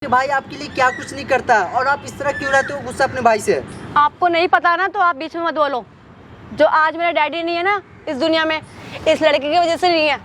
कि भाई आपके लिए क्या कुछ नहीं करता और आप इस तरह क्यों रहते हो गुस्सा अपने भाई से? आपको नहीं पता ना तो आप बीच में मत बोलो। जो आज मेरा डैडी नहीं है ना इस दुनिया में, इस लड़के की वजह से नहीं है।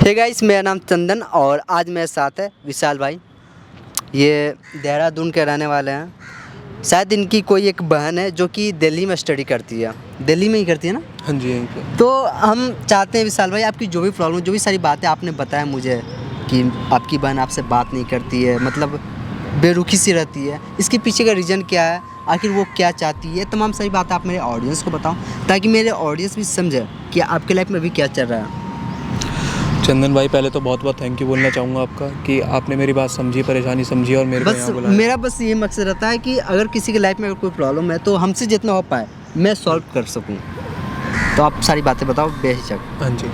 हे गाइस, मेरा नाम चंदन और आज मेरे साथ है विशाल भाई। ये देहरादून के रहने वाले हैं। शायद इनकी कोई एक बहन है जो कि दिल्ली में स्टडी करती है। दिल्ली में ही करती है ना? हाँ जी, यहीं पे। तो हम चाहते हैं विशाल भाई, आपकी जो भी प्रॉब्लम, जो भी सारी बातें आपने बताया मुझे कि आपकी बहन आपसे बात नहीं करती है, मतलब बेरुखी सी रहती है, इसके पीछे का रीज़न क्या है, आखिर वो क्या चाहती है, तमाम सारी बातें आप मेरे ऑडियंस को बताओ ताकि मेरे ऑडियंस भी समझे कि आपके लाइफ में अभी क्या चल रहा है। चंदन भाई, पहले तो बहुत बहुत थैंक यू बोलना चाहूँगा आपका कि आपने मेरी बात समझी, परेशानी समझी और मेरे को यहाँ बुलाया। मेरा बस ये मकसद रहता है कि अगर किसी की लाइफ में अगर कोई प्रॉब्लम है तो हमसे जितना हो पाए मैं सॉल्व कर सकूं। तो आप सारी बातें बताओ बेहिचक। हाँ जी,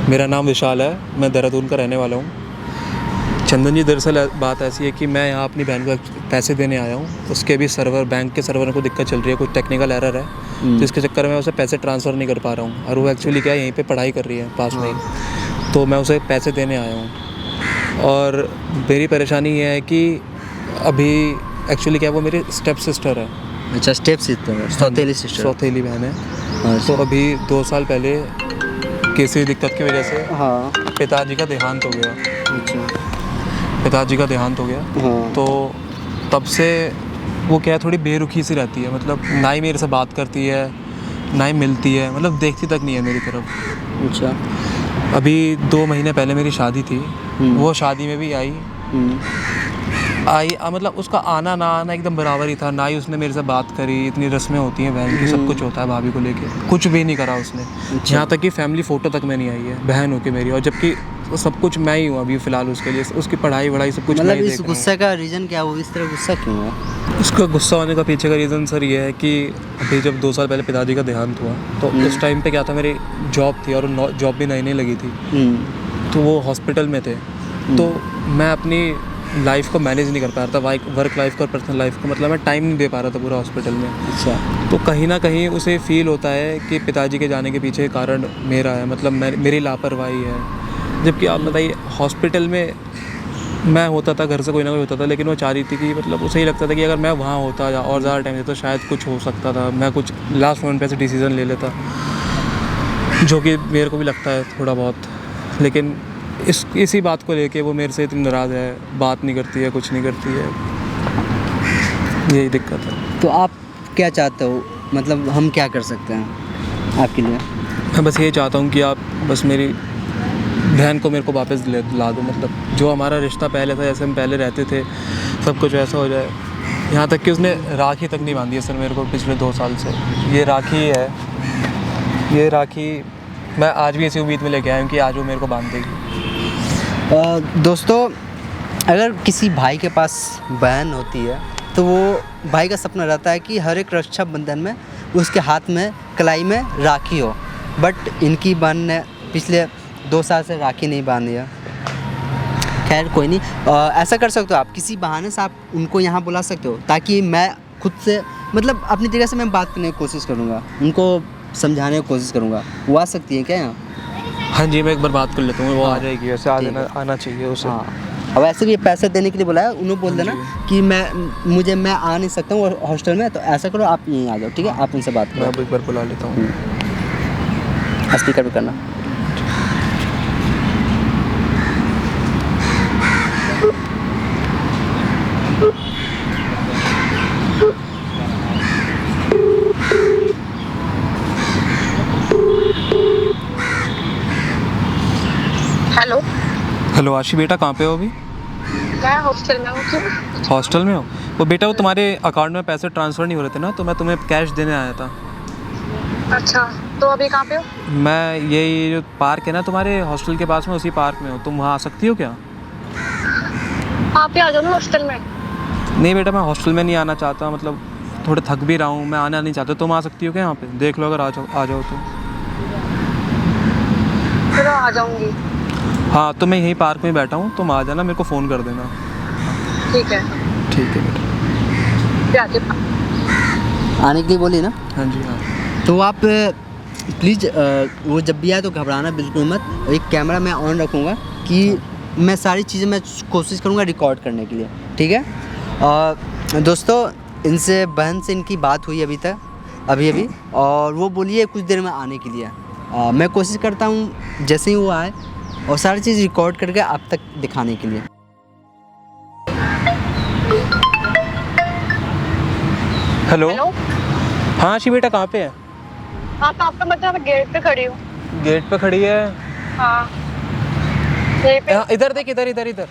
मेरा नाम विशाल है, मैं देहरादून का रहने वाला हूँ। चंदन जी, दरअसल बात ऐसी है कि मैं यहाँ अपनी बहन को पैसे देने आया हूँ। उसके भी बैंक के सर्वर को दिक्कत चल रही है, कुछ टेक्निकल एरर है, तो इसके चक्कर में उसे पैसे ट्रांसफ़र नहीं कर पा रहा हूँ। और वो एक्चुअली क्या है, यहीं पर पढ़ाई कर रही है पास में ही, तो मैं उसे पैसे देने आया हूँ। और मेरी परेशानी ये है कि अभी एक्चुअली क्या है, वो मेरी स्टेप सिस्टर है। अच्छा, स्टेप सिस्टर है, सौतेली सिस्टर, सौतेली बहन है। अच्छा। तो अभी 2 साल पहले किसी दिक्कत की वजह से हाँ, पिताजी का देहांत हो गया। अच्छा, पिताजी का देहांत हो गया। हाँ। तो तब से वो क्या है, थोड़ी बेरुखी सी रहती है, मतलब ना ही मेरे से बात करती है, ना ही मिलती है, मतलब देखती तक नहीं है मेरी तरफ। अच्छा। अभी 2 महीने पहले मेरी शादी थी, वो शादी में भी आई, मतलब उसका आना ना आना एकदम बराबर ही था। ना ही उसने मेरे से बात करी, इतनी रस्में होती हैं बहन की, सब कुछ होता है भाभी को लेके, कुछ भी नहीं करा उसने। अच्छा। यहाँ तक कि फैमिली फ़ोटो तक में नहीं आई है बहन होके मेरी, और जबकि सब कुछ मैं ही हूँ अभी फ़िलहाल उसके लिए, उसकी पढ़ाई वढ़ाई सब कुछ मैं मतलब ही इस देख रहा हूँ। गुस्से का रीज़न क्या, वो इस तरह गुस्सा क्यों है? उसका गुस्सा होने का पीछे का रीज़न सर ये है कि अभी जब 2 साल पहले पिताजी का देहांत हुआ तो उस टाइम पे क्या था, मेरी जॉब थी और जॉब भी नई नई लगी थी, तो वो हॉस्पिटल में थे। तो मैं अपनी लाइफ को मैनेज नहीं कर पा रहा था, वर्क लाइफ का और पर्सनल लाइफ को, मतलब मैं टाइम नहीं दे पा रहा था पूरा हॉस्पिटल में। अच्छा। तो कहीं ना कहीं उसे फील होता है कि पिताजी के जाने के पीछे कारण मेरा है, मतलब मेरी लापरवाही है। जबकि आप बताइए, हॉस्पिटल में मैं होता था, घर से कोई ना कोई होता था, लेकिन वो चाह रही थी कि मतलब उसे ही लगता था कि अगर मैं वहाँ होता या और ज़्यादा टाइम देता तो शायद कुछ हो सकता था, मैं कुछ लास्ट मोमेंट पे ऐसे डिसीज़न ले लेता, जो कि मेरे को भी लगता है थोड़ा बहुत। लेकिन इसी बात को लेके वो मेरे से इतनी नाराज़ है, बात नहीं करती है, कुछ नहीं करती है, यही दिक्कत है। तो आप क्या चाहते हो, मतलब हम क्या कर सकते हैं आपके लिए? मैं बस ये चाहता हूँ कि आप बस मेरी बहन को मेरे को वापस ला दो, मतलब जो हमारा रिश्ता पहले था, जैसे हम पहले रहते थे, सब कुछ वैसा हो जाए। यहाँ तक कि उसने राखी तक नहीं बांधी है सर मेरे को पिछले 2 साल से। ये राखी है, ये राखी मैं आज भी इसी उम्मीद में लेके आया हूँ कि आज वो मेरे को बांध देगी। दोस्तों, अगर किसी भाई के पास बहन होती है तो वो भाई का सपना रहता है कि हर एक रक्षाबंधन में उसके हाथ में कलाई में राखी हो, बट इनकी बहन ने पिछले 2 साल से राखी नहीं बांधी है। खैर कोई नहीं, ऐसा कर सकते हो आप, किसी बहाने से आप उनको यहाँ बुला सकते हो ताकि मैं खुद से, मतलब अपनी तरीके से मैं बात करने की कोशिश करूँगा, उनको समझाने की कोशिश करूँगा। वो आ सकती है क्या यहाँ? हाँ जी, मैं एक बार बात कर लेता हूँ, वो हाँ, आ जाएगी, वैसे आना चाहिए उसे। हाँ, अब ऐसे कि पैसे देने के लिए बुलाया, उन्हें बोल देना कि मैं आ नहीं सकता हूँ हॉस्टल में, तो ऐसा करो आप यहीं आ जाओ, ठीक है? आप उनसे बात करो। मैं एक बार बुला लेता हूँ। स्पीकर भी करना। हेलो आशी बेटा, कहाँ पे हो अभी? मैं हॉस्टल में हूँ। हॉस्टल में हो? वो बेटा, वो तुम्हारे अकाउंट में पैसे ट्रांसफ़र नहीं हो रहे थे ना, तो मैं तुम्हें कैश देने आया था। अच्छा, तो अभी कहाँ पे हो? मैं ये जो पार्क है ना तुम्हारे हॉस्टल के पास में, उसी पार्क में हूँ। तुम वहाँ आ सकती हो क्या? आप ही आ जाओ ना हॉस्टल में। नहीं बेटा, मैं हॉस्टल में नहीं आना चाहता, मतलब थोड़ा थक भी रहा हूँ, मैं आना नहीं चाहता। तुम आ सकती हो क्या यहाँ पे? देख लो, अगर आ जाओ तो। चलो आ जाऊँगी। हाँ, तो मैं यहीं पार्क में बैठा हूँ, तुम आ जाना, मेरे को फ़ोन कर देना। ठीक है। ठीक है बेटा। पे आके आने के लिए बोली ना, हाँ जी हाँ। तो आप प्लीज़ वो जब भी आए तो घबराना बिल्कुल मत। एक कैमरा मैं ऑन रखूँगा कि मैं सारी चीज़ें मैं कोशिश करूँगा रिकॉर्ड करने के लिए, ठीक है। और दोस्तों, इनसे बहन से इनकी बात हुई अभी और वो बोली है कुछ देर में आने के लिए। मैं कोशिश करता हूँ जैसे ही वो आए और सारी चीज़ रिकॉर्ड करके आप तक दिखाने के लिए। हेलो। हेलो। हाँ आशी बेटा, कहाँ पे है? हाँ तो आपका मतलब मैं गेट पे खड़ी हूँ। गेट पे खड़ी है। हाँ यहीं पे। हाँ, इधर देख, इधर इधर इधर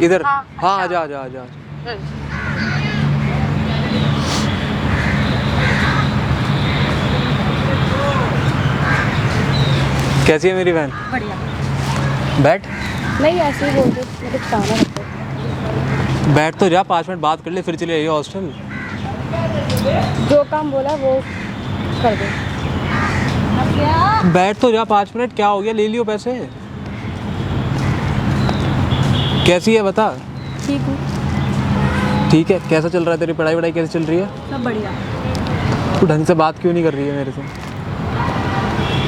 इधर। हाँ, हाँ आजा आजा आजा। कैसी है मेरी बहन? बढ़िया। बैठ नहीं ऐसे ही बोल दो, मुझे बताना है। बैठ तो जा, 5 मिनट बात कर ले फिर चले आइए हॉस्टल। जो काम बोला वो कर दो। बैठ तो जा 5 मिनट, क्या हो गया, ले लियो पैसे। कैसी है बता? ठीक हूँ। ठीक है। कैसा चल रहा है तेरी पढ़ाई वढ़ाई, कैसे चल रही है? सब बढ़िया। तू ढंग से बात क्यों नहीं कर रही है मेरे से?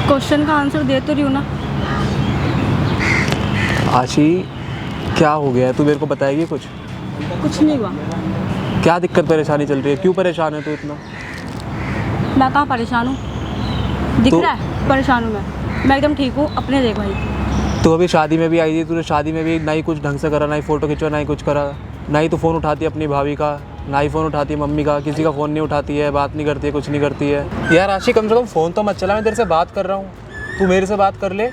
क्वेश्चन का आंसर दे तो रही हूँ ना। आशी क्या हो गया है, तू मेरे को बताएगी कुछ? कुछ नहीं हुआ। क्या दिक्कत परेशानी चल रही है, क्यों परेशान है तू इतना? मैं कहाँ परेशान हूँ, दिख तो- रहा है परेशान हूँ मैं एकदम ठीक हूँ। अपने देख भाई। तू अभी शादी में भी आई थी, तूने शादी में भी ना ही कुछ ढंग से करा, ना ही फ़ोटो खिंचवा, ना ही कुछ करा, ना ही तू फ़ोन उठाती है अपनी भाभी का, ना ही फ़ोन उठाती है मम्मी का, किसी का फ़ोन नहीं उठाती है, बात नहीं करती है, कुछ नहीं करती है। यार आशी कम से कम फ़ोन तो मत चला, मैं तेरे से बात कर रहा हूँ, तू मेरे से बात कर ले।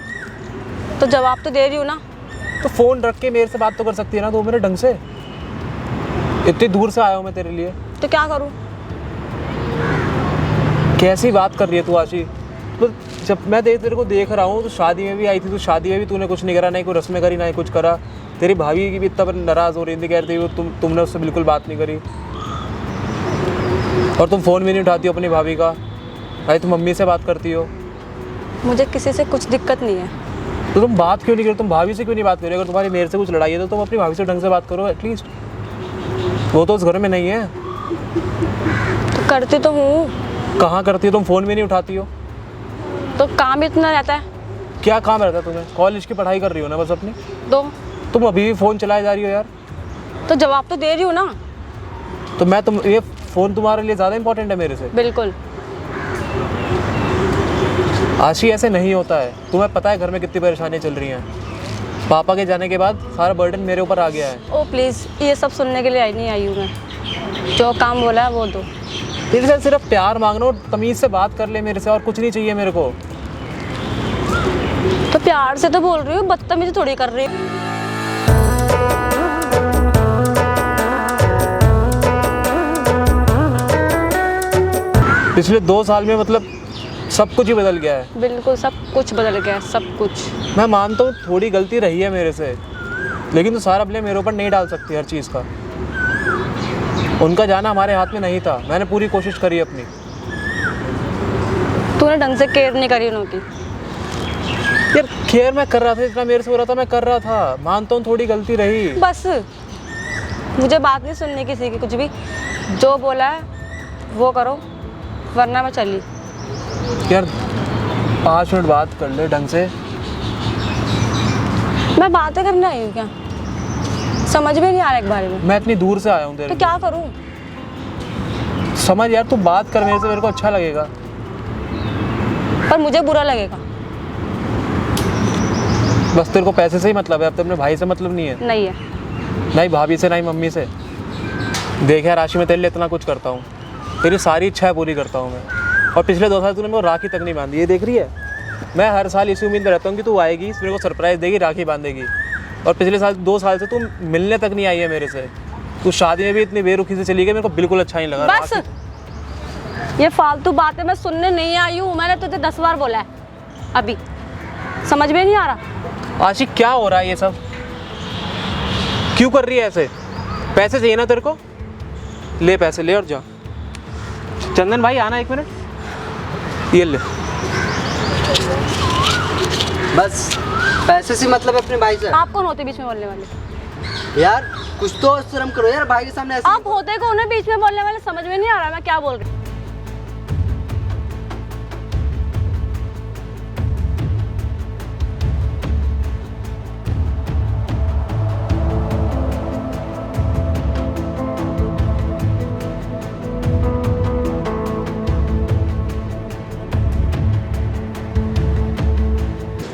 तो जवाब तो दे रही हूँ ना। तो फ़ोन रख के मेरे से बात तो कर सकती है ना तू मेरे ढंग से। इतनी दूर से आया हूँ मैं तेरे लिए। तो क्या करूँ? कैसी बात कर रही है तू आशी? तो जब मैं तेरे को देख रहा हूँ, तो शादी में भी आई थी, तो शादी में भी तूने कुछ नहीं करा, ना ही कोई रस्में करी, ना ही कुछ करा। तेरी भाभी की भी इतना नाराज़ हो रही थी, कह रही थी तुमने उससे बिल्कुल बात नहीं करी, और तुम फ़ोन भी नहीं उठाती हो अपनी भाभी का, भाई तुम मम्मी से बात करती हो। मुझे किसी से कुछ दिक्कत नहीं है। तो तुम बात क्यों नहीं करो, तुम भाभी से क्यों नहीं बात करो? अगर तुम्हारी मेरे से कुछ लड़ाई है तो तुम अपनी भाभी से ढंग से बात करो एटलीस्ट। वो तो उस घर में नहीं है। तो करती तो हूँ। कहाँ करती हो? तुम फ़ोन भी नहीं उठाती हो। तो काम इतना रहता है। क्या काम रहता है तुम्हें? कॉलेज की पढ़ाई कर रही हो ना बस अपनी। दो। तुम अभी भी फ़ोन चलाए जा रही हो यार। तो जवाब तो दे रही हूँ ना। तो मैं ये फ़ोन तुम्हारे लिए ज़्यादा इंपॉर्टेंट है मेरे से? बिल्कुल। आशी ऐसे नहीं होता है, तुम्हें पता है घर में कितनी परेशानियाँ चल रही हैं। पापा के जाने के बाद सारा बर्डन मेरे ऊपर आ गया है। ओ प्लीज़, ये सब सुनने के लिए नहीं आई हूँ मैं। जो काम बोला है वो दो। तेरे से सिर्फ प्यार मांगना और तमीज़ से बात कर ले मेरे से, और कुछ नहीं चाहिए मेरे को। तो प्यार से तो बोल रही हूँ, बदतमीजी थोड़ी कर रही हूँ। पिछले 2 साल में मतलब सब कुछ ही बदल गया है। बिल्कुल सब कुछ बदल गया, सब कुछ। मैं मानता हूँ थोड़ी गलती रही है मेरे से, लेकिन तो सारा ब्लेम मेरे ऊपर नहीं डाल सकती हर चीज़ का। उनका जाना हमारे हाथ में नहीं था, मैंने पूरी कोशिश करी अपनी। तूने ढंग से केयर नहीं करी उनकी। यार केयर मैं कर रहा था, जितना मेरे से हो रहा था मैं कर रहा था, मानता हूँ थोड़ी गलती रही। बस मुझे बात नहीं सुननी किसी की, कुछ भी जो बोला है वो करो, वरना मैं चली। यार 5 मिनट बात कर ले ढंग से। मैं बातें करने आई हूँ क्या? समझ में नहीं आ रहा एक बारे में। मैं इतनी दूर से आया हूँ तेरे तो क्या करूँ? समझ यार, तू बात कर मेरे से, मेरे को अच्छा लगेगा। पर मुझे बुरा लगेगा। बस तेरे को पैसे से ही मतलब है, अब तो अपने भाई से मतलब नहीं है। नहीं है। ना ही भाभी से, ना ही मम्मी से। देख यार राशि, मैं तेरे लिए इतना कुछ करता हूँ, तेरी सारी इच्छाएं पूरी करता हूँ मैं। और पिछले 2 साल तूने मेरे को राखी तक नहीं बांधी, ये देख रही है। मैं हर साल इसी उम्मीद में रहता हूँ कि तू आएगी, मेरे को सरप्राइज़ देगी, राखी बांधेगी। और पिछले 2 साल से तू मिलने तक नहीं आई है मेरे से। तू शादी में भी इतनी बेरुखी से चली गई, मेरे को बिल्कुल अच्छा नहीं लगा। बस ये फालतू बातें मैं सुनने नहीं आई हूँ। मैंने तुझे 10 बार बोला है, अभी समझ में नहीं आ रहा। आशिक क्या हो रहा है ये सब? क्यों कर रही है ऐसे? पैसे चाहिए ना तेरे को? ले पैसे ले और जा। चंदन भाई आना 1 मिनट, ये ले। बस पैसे से मतलब अपने भाई से। आप कौन होते बीच में बोलने वाले? यार कुछ तो शर्म करो यार, भाई के सामने ऐसे आप होते कौन है बीच में बोलने वाले? समझ में नहीं आ रहा मैं क्या बोल रही हूँ।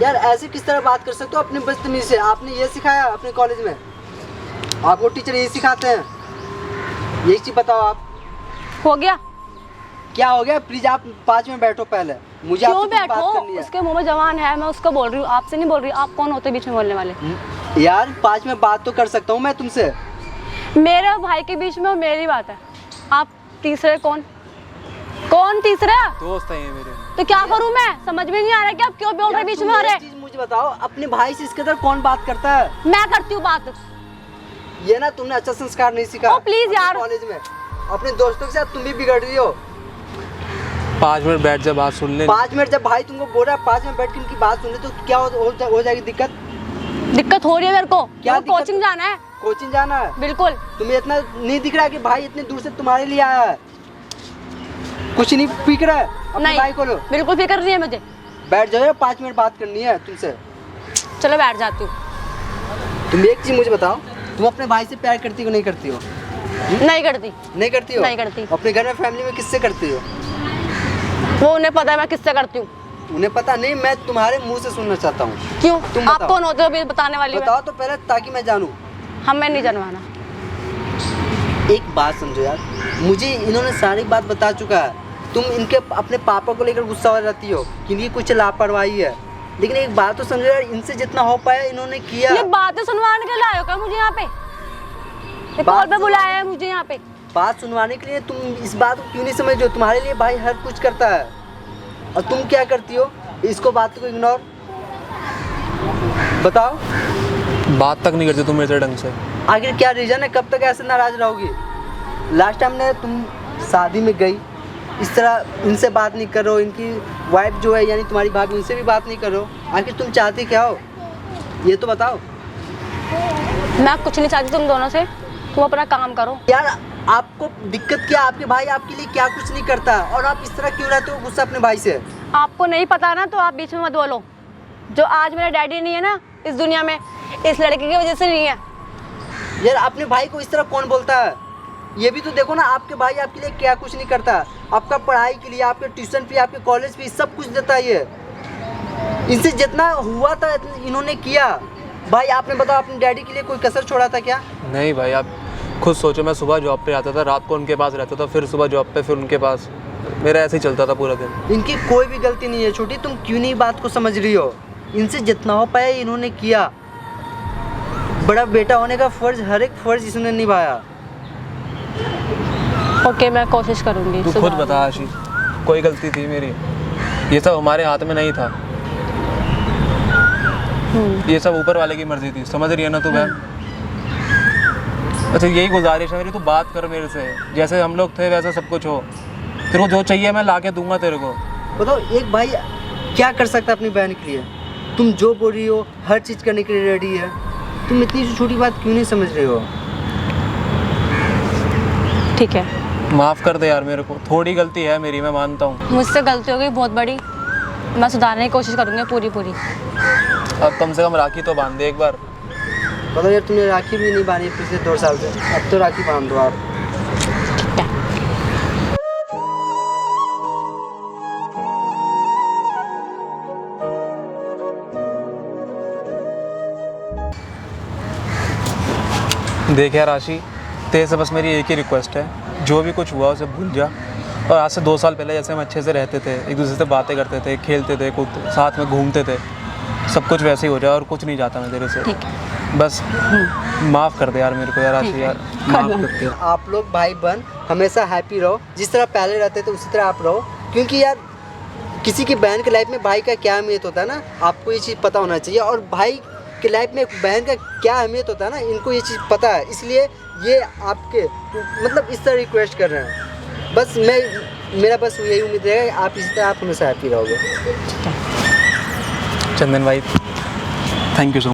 यार ऐसे किस तरह बात कर सकते हो अपनी बदतमीजी से? आपने ये सिखाया अपने कॉलेज में? आपको टीचर यही सिखाते हैं? यही चीज बताओ आप। हो गया? क्या हो गया? प्लीज आप 5 मिनट बैठो पहले, मुझे क्यों आपसे कुछ बात बैठो? करनी है। उसके मुंह में जवान है, मैं उसको बोल रही हूँ, आपसे नहीं बोल रही। आप कौन होते बीच में बोलने वाले? यार 5 मिनट बात तो कर सकता हूँ मैं तुमसे। मेरे और भाई के बीच में और मेरी बात है। आप तीसरे कौन? कौन तीसरा? दोस्त है ये मेरे। तो क्या करूं मैं? समझ में नहीं आ रहा कि आप क्यों बोल रहे बीच में? अरे चीज मुझे बताओ, अपने भाई से इसके अंदर कौन बात करता है? मैं करती हूँ बात। ये ना तुमने अच्छा संस्कार नहीं सीखा। ओ, प्लीज यार। कॉलेज में अपने दोस्तों के साथ तुम भी बिगड़ रही हो। 5 मिनट बैठ जा, बात सुन ले। 5 मिनट जब भाई तुमको बोल रहा है 5 मिनट बैठ के उनकी बात सुन ले, तो क्या हो जाएगी दिक्कत? दिक्कत हो रही है मेरे को। क्या दिक्कत? कोचिंग जाना है। कोचिंग जाना है? बिल्कुल। तुम्हें इतना नहीं दिख रहा है कि भाई इतनी दूर से तुम्हारे लिए आया है? कुछ नहीं फिक्र है अपने नहीं, भाई को? लो बिल्कुल फिक्र नहीं है मुझे। बैठ जाओ, 5 मिनट बात करनी है तुमसे। चलो बैठ जाती हूँ। तुम एक चीज मुझे बताओ, तुम अपने भाई से प्यार करती हो नहीं करती हो? नहीं करती। नहीं करती हो? नहीं करती। अपने घर में फैमिली में किससे करती हो? वो उन्हें पता है मैं किससे करती हूँ। उन्हें पता नहीं, मैं तुम्हारे मुंह से सुनना चाहता हूँ। क्यों? तुम आप बताओ। कौन होते हो अभी बताने वाली? बताओ तो पहले, ताकि मैं जानूँ। हमें नहीं जानवाना। एक बात समझो यार, मुझे इन्होंने सारी बात बता चुका है। तुम इनके अपने पापा को लेकर गुस्सा हो रहती हो कि इनकी कुछ लापरवाही है, लेकिन एक बात तो समझो यार, इनसे जितना हो पाया इन्होंने किया। ये बातें सुनवाने के लिए आए हो क्या मुझे यहाँ पे? ये कॉल पे बुलाया है मुझे यहाँ पे। बात सुनवाने के लिए? तुम इस बात को क्यों नहीं समझ रहे हो? तुम्हारे लिए भाई हर कुछ करता है, और तुम क्या करती हो? इसको बात को इग्नोर। बताओ। बात तक नहीं करते तुम मेरे से ढंग से। आखिर क्या रीजन है? कब तक ऐसे नाराज रहोगी? लास्ट टाइम ने तुम शादी में गई, इस तरह इनसे बात नहीं करो, इनकी वाइफ जो है यानी तुम्हारी भाभी, उनसे भी बात नहीं करो। आखिर तुम चाहती क्या हो, ये तो बताओ। मैं कुछ नहीं चाहती तुम दोनों से, तुम अपना काम करो। यार आपको दिक्कत क्या? आपके भाई आपके लिए क्या कुछ नहीं करता, और आप इस तरह क्यों रहते हो गुस्सा अपने भाई से? आपको नहीं पता ना, तो आप बीच में मत बोलो। जो आज मेरा डैडी नहीं है ना इस दुनिया में, इस लड़के की वजह से नहीं है। यार अपने भाई को इस तरह कौन बोलता है? ये भी तो देखो ना, आपके भाई आपके लिए क्या कुछ नहीं करता। आपका पढ़ाई के लिए, आपके ट्यूशन फी, आपके कॉलेज फी, सब कुछ देता है ये। इनसे जितना हुआ था इन्होंने किया। भाई आपने बताओ, अपने डैडी के लिए कोई कसर छोड़ा था क्या? नहीं भाई, आप खुद सोचो, मैं सुबह जॉब पे आता था, रात को उनके पास रहता था, फिर सुबह जॉब पे, फिर उनके पास। मेरा ऐसे ही चलता था पूरा दिन। इनकी कोई भी गलती नहीं है। छोटी, तुम क्यों नहीं बात को समझ रही हो? इनसे जितना हो पाया इन्होंने किया। बड़ा बेटा होने का फर्ज, हर एक फर्ज इसने निभाया। ओके, मैं कोशिश करूंगी। तू खुद बता आशी, कोई गलती थी मेरी? ये सब हमारे हाथ में नहीं था। ये सब ऊपर वाले की मर्जी थी, समझ रही है ना तू बहन? अच्छा यही गुजारिश है मेरी, तू बात कर मेरे से। जैसे हम लोग थे वैसा सब कुछ हो। तेरे को जो चाहिए मैं ला के दूंगा तेरे को। बताओ, एक भाई क्या कर सकता है अपनी बहन के लिए? तुम जो बोल रही हो हर चीज़ करने के लिए रेडी है। तुम इतनी सी छोटी बात क्यों नहीं समझ रही हो? ठीक है, माफ़ कर दे यार मेरे को, थोड़ी गलती है मेरी, मैं मानता हूँ। मुझसे गलती हो गई बहुत बड़ी, मैं सुधारने की कोशिश करूंगी पूरी पूरी। अब कम से कम राखी तो बांध दे एक बार। बताओ यार, तुमने राखी भी नहीं बांधी पिछले 2 साल से, अब तो राखी बांध दो आप। देख यार आशी, तेरे से बस मेरी एक ही रिक्वेस्ट है, जो भी कुछ हुआ उसे भूल जा। और आज से 2 साल पहले जैसे हम अच्छे से रहते थे, एक दूसरे से बातें करते थे, खेलते थे, कूदते, साथ में घूमते थे, सब कुछ वैसे ही हो जाए। और कुछ नहीं चाहता मैं तेरे से। ठीक है। बस माफ़ कर दे यार मेरे को यार आशी, यार माफ़ कर दे। आप लोग भाई बहन हमेशा हैप्पी रहो, जिस तरह पहले रहते थे उसी तरह आप रहो। क्योंकि यार किसी की बहन की लाइफ में भाई का क्या अहमियत होता है ना, आपको ये चीज़ पता होना चाहिए। और भाई की लाइफ में बहन का क्या अहमियत होता है ना, इनको ये चीज़ पता है। इसलिए ये आपके मतलब इस तरह रिक्वेस्ट कर रहे हैं। बस मेरा बस यही उम्मीद है कि आप इसी तरह आप हमेशा हैप्पी रहोगे। चंदन भाई, थैंक यू सो मच।